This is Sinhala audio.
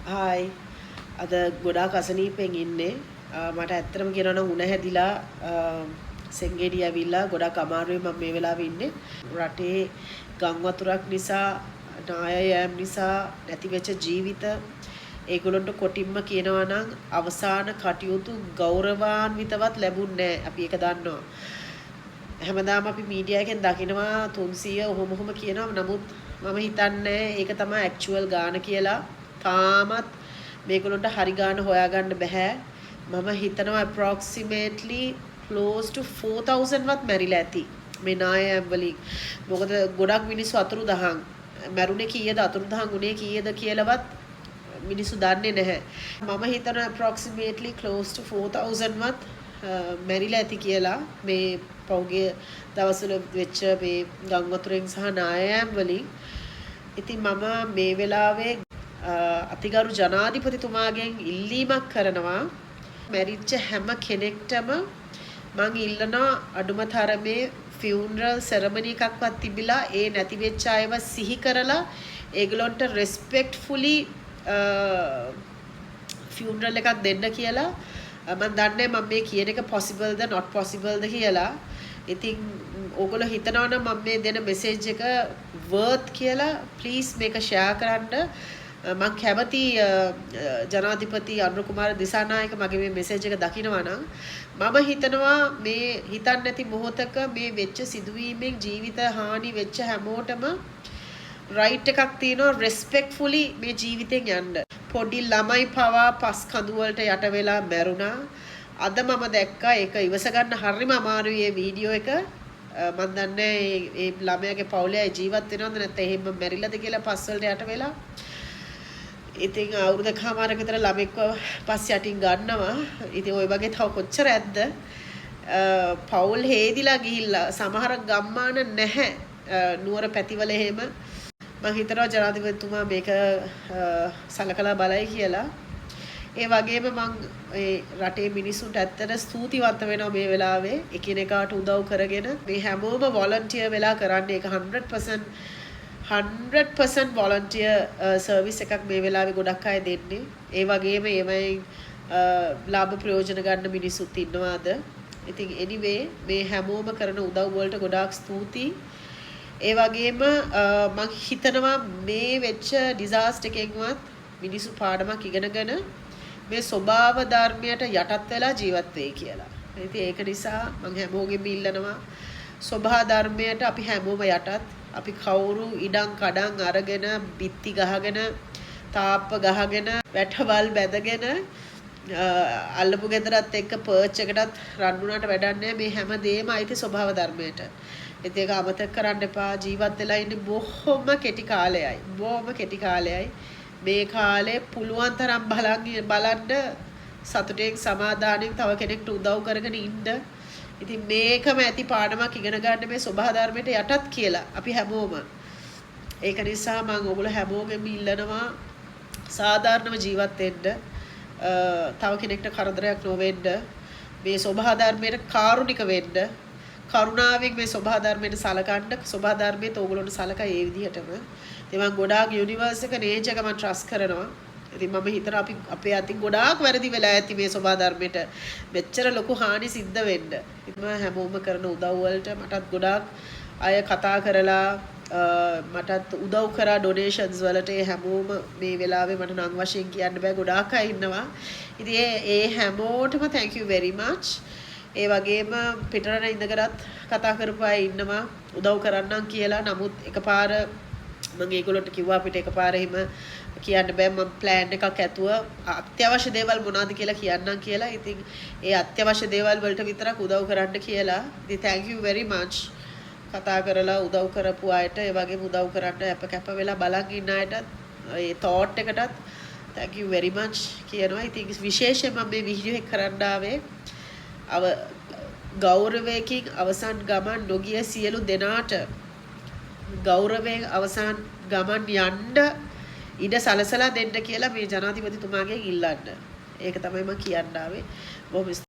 හායි අද ගොඩාක් අසනීපෙන් ඉන්නේ මට ඇත්තටම කියනවා නම් උණ හැදිලා සෙන්ගෙඩි ඇවිල්ලා ගොඩාක් අමාරුයි මම මේ වෙලාවේ ඉන්නේ රටේ ගම් වතුරක් නිසා නාය යෑම් නිසා නැති වෙච්ච ජීවිත ඒගොල්ලන්ට කොටින්ම කියනවා නම් අවසාන කටයුතු ගෞරවාන්විතවත් ලැබුණේ නැහැ අපි ඒක දන්නවා හැමදාම අපි මීඩියා එකෙන් දකිනවා 300 ඔහොම කියනවා නමුත් මම හිතන්නේ ඒක තමයි ඇක්චුවල් ගාන කියලා තාමත් මේගොල්ලන්ට හරි ගාන හොයාගන්න බෑ මම හිතනවා approximately close to 4000 වත් මැරිලා ඇති මේ නායම් වලින් මොකද ගොඩක් මිනිස්සු අතුරුදහන් මැරුණේ කීයද අතුරුදහන් උනේ කීයද කියලාවත් මිනිස්සු දන්නේ නැහැ මම හිතනවා approximately close to 4000 වත් මැරිලා ඇති කියලා මේ පෞගේ දවස්වල වෙච්ච මේ ගම් වතුරෙන් සහ නායම් වලින් ඉතින් මම මේ වෙලාවේ අතිගරු ජනාධිපතිතුමාගෙන් ඉල්ලීමක් කරනවා මැරිච්ච හැම කෙනෙක්ටම මං ඉල්ලනවා අඩුම තරමේ ෆියුනරල් සෙරමනි එකක්වත් තිබිලා ඒ නැති වෙච්ච අයව සිහි කරලා ඒගොල්ලන්ට රෙස්පෙක්ට්ෆුලි ෆියුනරල් එකක් දෙන්න කියලා මම දන්නේ මම මේ කියන එක possible ද not possible ද කියලා ඉතින් ඕගොල්ලෝ හිතනවා නම් මම මේ දෙන මෙසේජ් එක worth කියලා please මේක share කරන්න මම කැමති ජනාධිපති අනුර කුමාර දිසානායක මගේ මේ මෙසේජ් එක දකිනවා නම් මම හිතනවා මේ හිතන්නේ නැති මොහොතක මේ වෙච්ච සිදුවීමෙන් ජීවිත හානි වෙච්ච හැමෝටම රයිට් එකක් තියෙනවා රෙස්පෙක්ට්ෆුලි මේ ජීවිතෙන් යන්න පොඩි ළමයි පවා පස් කඳු වලට යට වෙලා මැරුණා අද මම දැක්කා ඒක ඉවස ගන්න හරිම අමාරුයි මේ වීඩියෝ එක මම දන්නේ මේ ළමයාගේ පවුලේ ජීවත් වෙනවද නැත්නම් එහෙම මැරිලාද කියලා පස් වලට යට වෙලා ඉතින් අවුරුදකමාරක විතර ළමෙක්ව පස් යටින් ගන්නවා. ඉතින් ওই වගේ තව කොච්චර ඇද්ද? පවුල් හේදිලා ගිහිල්ලා සමහර ගම්මාන නැහැ. නුවර පැතිවල එහෙම මම හිතනවා ජනාධිපතිතුමා මේක සලකලා බලයි කියලා. ඒ වගේම මම ඒ රටේ මිනිස්සුන්ට ඇත්තට ස්තුතිවන්ත වෙනවා මේ වෙලාවේ එකිනෙකාට උදව් කරගෙන මේ හැමෝම වොලන්ටියර් වෙලා කරන්නේ ඒක 100% volunteer service එකක් මේ වෙලාවේ ගොඩක් අය දෙන්නේ. ඒ වගේම ඒවයින් ලාභ ප්‍රයෝජන ගන්න මිනිස්සුත් ඉන්නවාද. ඉතින් anyway මේ හැමෝම කරන උදව් වලට ගොඩාක් ස්තුතියි. ඒ වගේම මම හිතනවා මේ වෙච්ච disaster එකෙන්වත් මිනිස්සු පාඩමක් ඉගෙනගෙන මේ ස්වභාව ධර්මයට යටත් වෙලා ජීවත් වෙයි කියලා. ඉතින් ඒක නිසා මම හැමෝගෙම ඉල්ලනවා ස්වභාව ධර්මයට අපි හැමෝම යටත් අපි කවුරු ඉඩම් කඩම් අරගෙන බිත්ති ගහගෙන තාප්ප ගහගෙන වැටවල් බැදගෙන අල්ලපු ගෙදරත් එක්ක පර්ච් එකටත් රණ්ඩුනට වැඩක් නැහැ මේ හැම දෙයක්ම අයිති ස්වභාව ධර්මයට. ඉතින් ඒක අමතක කරන්න එපා ජීවත් වෙලා ඉන්නේ බොහොම කෙටි කාලයයි. බොහොම කෙටි කාලයයි. මේ කාලේ පුළුවන් තරම් බලන්න සතුටෙන් සමාදානෙන් තව කෙනෙක්ට උදව් කරගෙන ඉන්න. ඉතින් මේකම ඇති පාඩමක් ඉගෙන ගන්න මේ ස්වභාව ධර්මයට යටත් කියලා අපි හැමෝම ඒක නිසා මම ඔයගොල්ලෝ හැමෝගෙම ඉල්ලනවා සාධාරණව ජීවත් වෙන්න තව කෙනෙක්ට කරදරයක් නොවෙන්න මේ ස්වභාව ධර්මයට කාරුණික වෙන්න කරුණාවෙන් මේ ස්වභාව ධර්මයට සලකන්න ස්වභාව ධර්මයට ඔයගොල්ලොන්ට සලකයි ඒ විදිහටම ඉතින් මම ගොඩාක් යුනිවර්ස් එක නේජ් එක මම ට්‍රස්ට් කරනවා ඉතින් මම හිතනවා අපි අපේ අතින් ගොඩාක් වැරදි වෙලා ඇති මේ ස්වභාව ධර්මයට මෙච්චර ලොකු හානි සිද්ධ වෙන්න. ඉතින් හැමෝම කරන උදව් වලට මටත් ගොඩාක් අය කතා කරලා මටත් උදව් කරා ඩොනේෂන්ස් වලට හැමෝම මේ වෙලාවේ මට නම් වශයෙන් කියන්න බෑ ගොඩාක් අය ඉන්නවා. ඉතින් ඒ හැමෝටම thank you very much. ඒ වගේම පිටරට ඉඳගෙනත් කතා කරපු අය ඉන්නවා උදව් කරන්නම් කියලා. නමුත් එකපාර මම ඒගොල්ලන්ට කිව්වා අපිට එකපාර එහෙම කියන්න බෑ මම plan එකක් ඇතුව අත්‍යවශ්‍ය දේවල් මොනවද කියලා කියන්නම් කියලා. ඉතින් ඒ අත්‍යවශ්‍ය දේවල් වලට විතරක් උදව් කරන්න කියලා. ඉතින් thank you very much. කතා කරලා උදව් කරපු අයට ඒ වගේම උදව් කරන්න කැප වෙලා බලන් ඉන්න අයටත් ඒ thought එකටත් thank you very much කියනවා. ඉතින් විශේෂයෙන්ම මේ වීඩියෝ එක කරන්න ආවේ ගෞරවයෙන් අවසන් ගමන් නොගිය සියලු දෙනාට ගෞරවයෙන් අවසන් ගමන් යන්න ඉඩ සලසලා දෙන්න කියලා මේ ජනාධිපතිතුමාගෙන් ඉල්ලන්න. ඒක තමයි මම කියන්න ආවේ. බොහොම